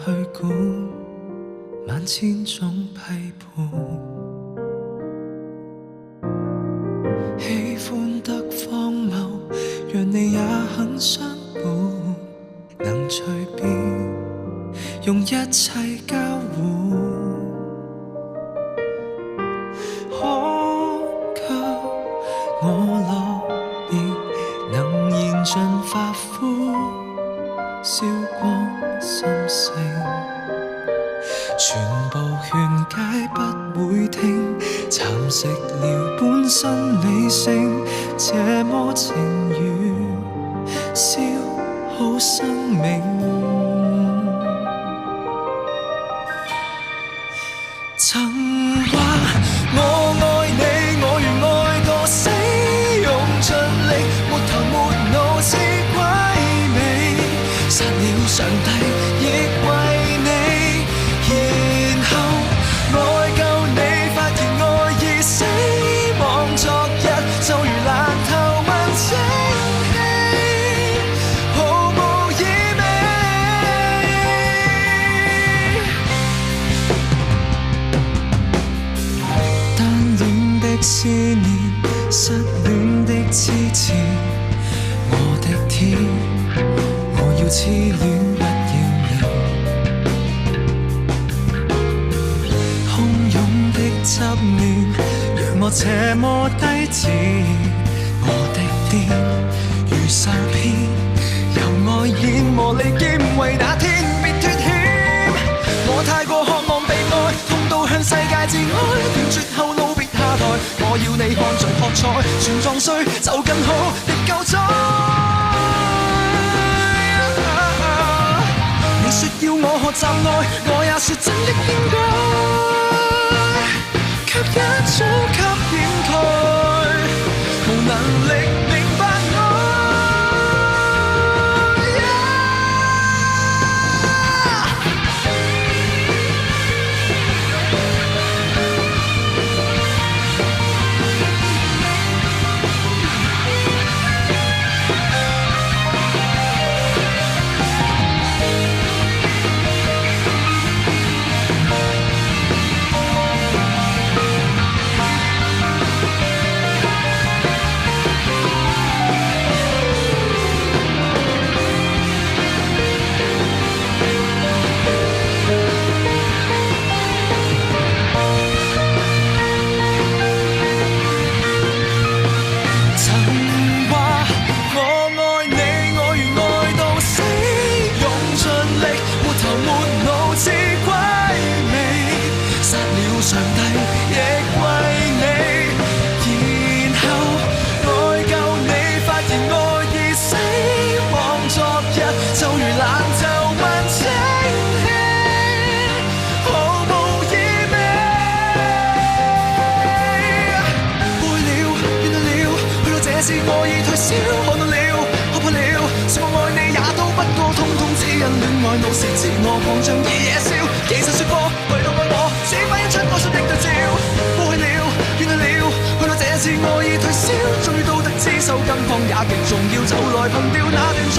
去管萬千種批判，喜歡得荒謬，讓你也很相伴，能隨便用一切交換，可給我落葉能燃盡髮膚，燒光心聲，全部勸解不會聽，蠶食了本身理性，這麼情願消耗生命。曾話我愛你，我願愛到死，用盡力，沒頭沒腦似鬼魅，殺了上帝亦為你，然後愛夠你，發現愛已死亡，昨日就如爛透問清氣，毫無意味。單戀的思念，失戀的痴纏，我的天，我要痴戀不要命，洶湧的執念讓我這麼低賤，我的癲如受騙，由愛演磨利劍，為那天別脫險，我太過渴望被愛，痛到向世界致哀，斷絕後路別下台，我要你看盡喝彩，全撞碎就更好，別救災。你說要我學習愛，我也說真的應該，卻一早給掩蓋，無能力明白愛。上帝亦為你，然後愛夠你，發現愛已死亡，昨日就如爛透問清氣，毫無意味。背了，怨恨了，去到這時我已退燒，看到了，學破了，說我愛你也都不過，通通只因戀愛怒時自我狂像已野燒，其實說過為到愛我，只反映出我信的對照。過去了，怨恨了，去到這次我已退燒，終於都得知受近況也極重要，就來憑吊那段錯。